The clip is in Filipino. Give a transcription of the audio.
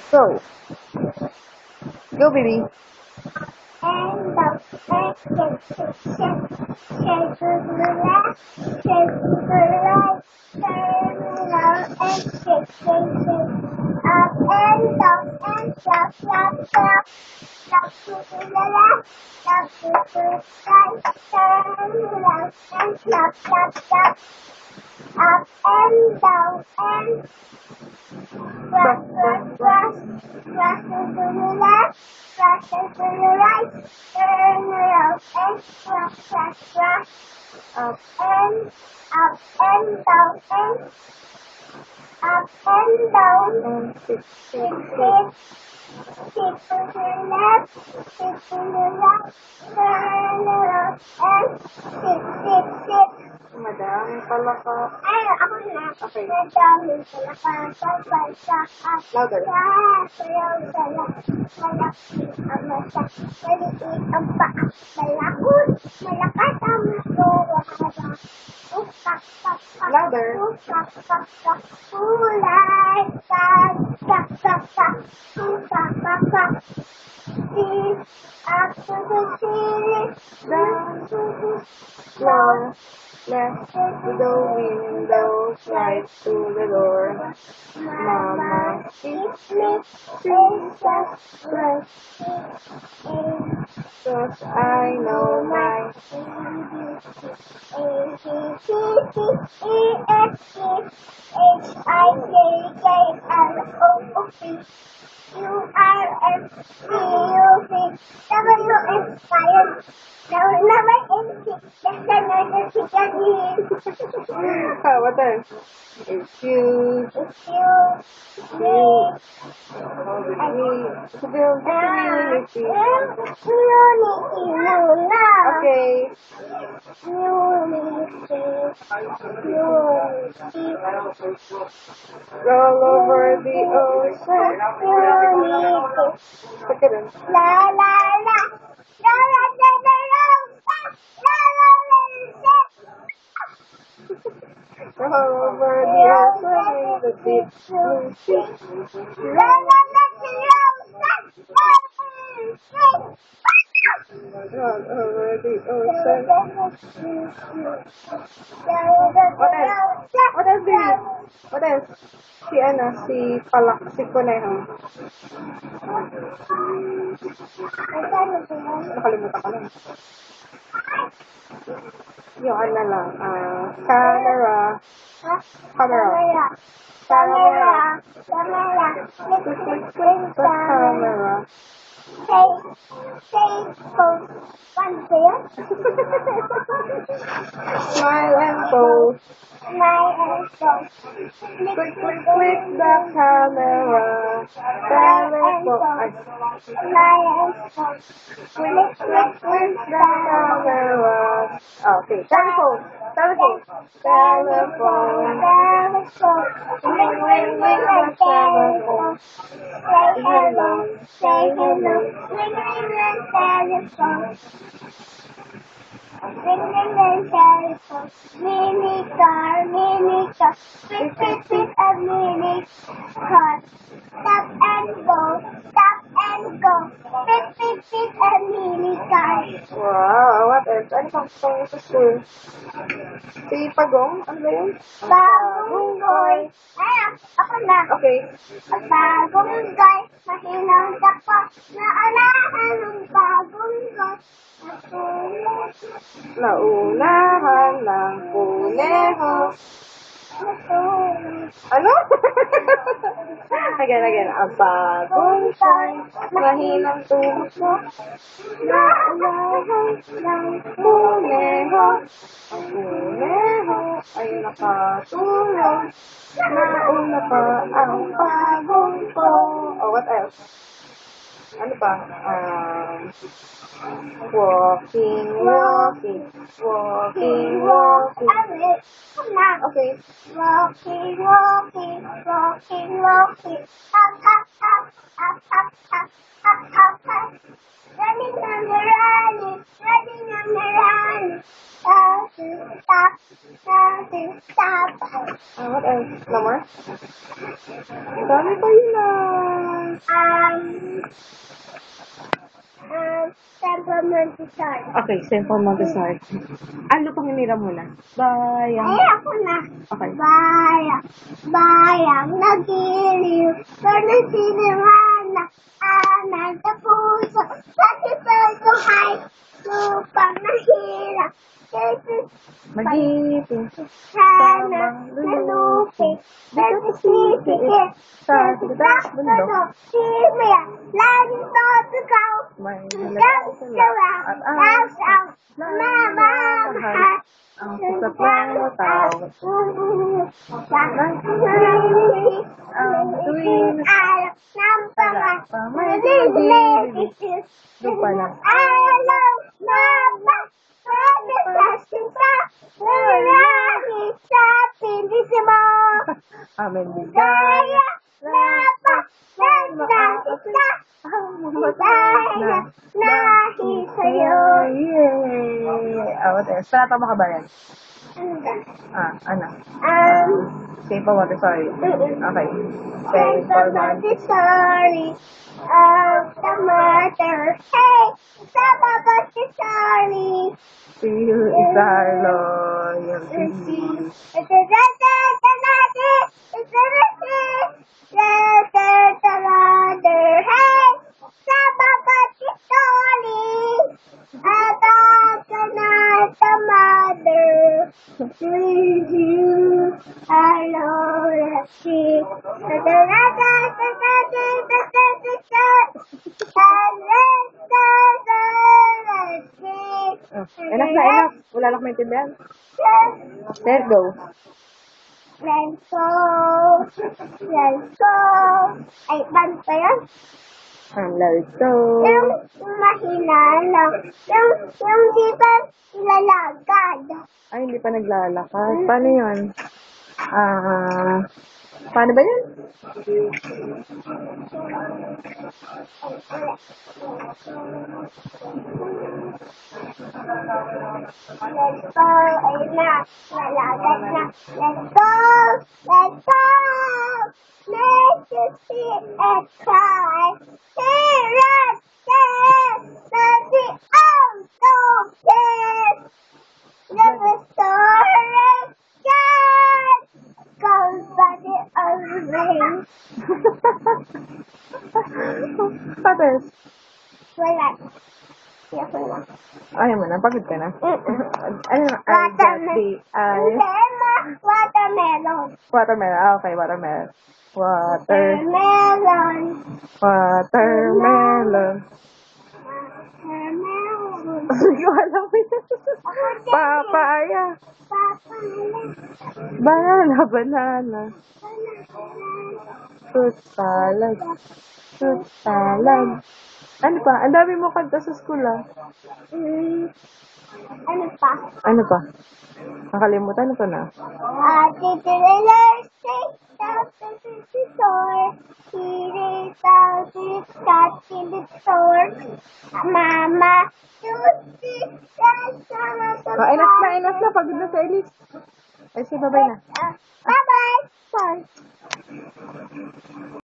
Go. Go, baby. And the shake to the left, shake to the right, turn around and shake. Up and down and flap, flap, flap. Flap to the left, flap to the right, turn around and flap, flap, flap. Up and down and brush to the left, brush to the right, turn around and brush. Up and down and up and down. And sit. Sit to the left, turn around and sit. Madami pala ka. Ay, ako na. Okay. Madami pala ka. Louder. Sayaw, malaki ang mata, maliit ang paa, malakot, malakas ang matuwara. Ukak, Louder. kulay, ukak, see, up to the ceiling, down to the Floor. Left to the window, right to the door. Mama, kiss me, princess, cause I know my what else? If you to build community. Okay. Roll over the ocean. Look at him. La la la, la la la la Roll over the ocean in the deep blue sea. la la Roll over the ocean. What else do you? What else? Si Palak, si Kuneho. Nakalimutan ko lang. Yung ano lang, camera. Camera. Smile and pose. Click the camera. Telephone. Click the camera. Okay, telephone. Ring the telephone. Say hello. Ring the telephone. Ring the telephone. Mini car. Beep, a mini car. Stop and go. Beep, a mini car. Wow, what else? Ano pang sa school? Si Pagong? Ano ba yun? Bagonggoy. Ay, ako na. Okay. Bagonggoy. Mahinaw dako. Naalahan ng bagonggoy. Naunahan ng kuneho. Ano? Again. Ang bagong sign, mahinang tumakbo. Naunahan ng kuneho. Ang kuneho ay nakatulong. Nauna pa ang bagong ko. Oh, what else? Ano ba? Walking. Okay. Walking. Up. Running. Stop. What else? No more? Dami pa yun ah. Montessori. Okay, St. Paul Montessori. Ano pang hiniram mo na? Bayang. Ay, ako na. Okay. Bayang nagiliw. Pero sinimana. Anak sa puso. Sa tipaguhay. Lupang nahirap. Magiting. Sana nalupit. Nagsisipikit. Sa taas bundok. Simaya. Laging totokaw. May Hanggang sawa. Nasaw. Mamamahal. ang pusat ng tao. Ang tuwing araw ng Lupa lang. Alaw na ba? Pagkasasin pa. Marami sa pindis mo. Amen. Ligaya. Kaya napakaganda kita. Dahil nahil sa'yo. Yay! Sa tama ka ba yan? Ano? Say pa Montessori. Okay. Say for Montessori. The mother. Hey! Sa Montessori. See you is our loyalty. Enough na, enough. Wala lang maintindihan. Let's go. Let's go. Let's go. Ay, band pa yan? Let's go. Yung mahina lang. Yung di ba lalagad? Ay, hindi pa naglalakad. Paano yun? Paano ba yun? Let's go. Ay na. Lalagad na. Let's go. Let's go. Make you see and cry. Here and there. Let the out there. Let the story get. Comes by the rain. Pates. Wala. Ayoko na. Ayaw mo na, pagod ka na. Ano? I got the eyes. Watermelon. Watermelon. Okay, watermelon. Watermelon. Watermelon. Watermelon. Hindi ko alam yun. Papaya. Papaya. Banana, banana. Fruit salad. Fruit salad. Ano pa? Ang dami mo kanta sa school, Ano pa? Ano pa? Nakalimutan ko na. Titirilers, take out the store. He out the cat in the store. Mama, Tuesday, Enough na. Pagod na sa Elise. Ay, sige, bye-bye na. Bye-bye. Sorry.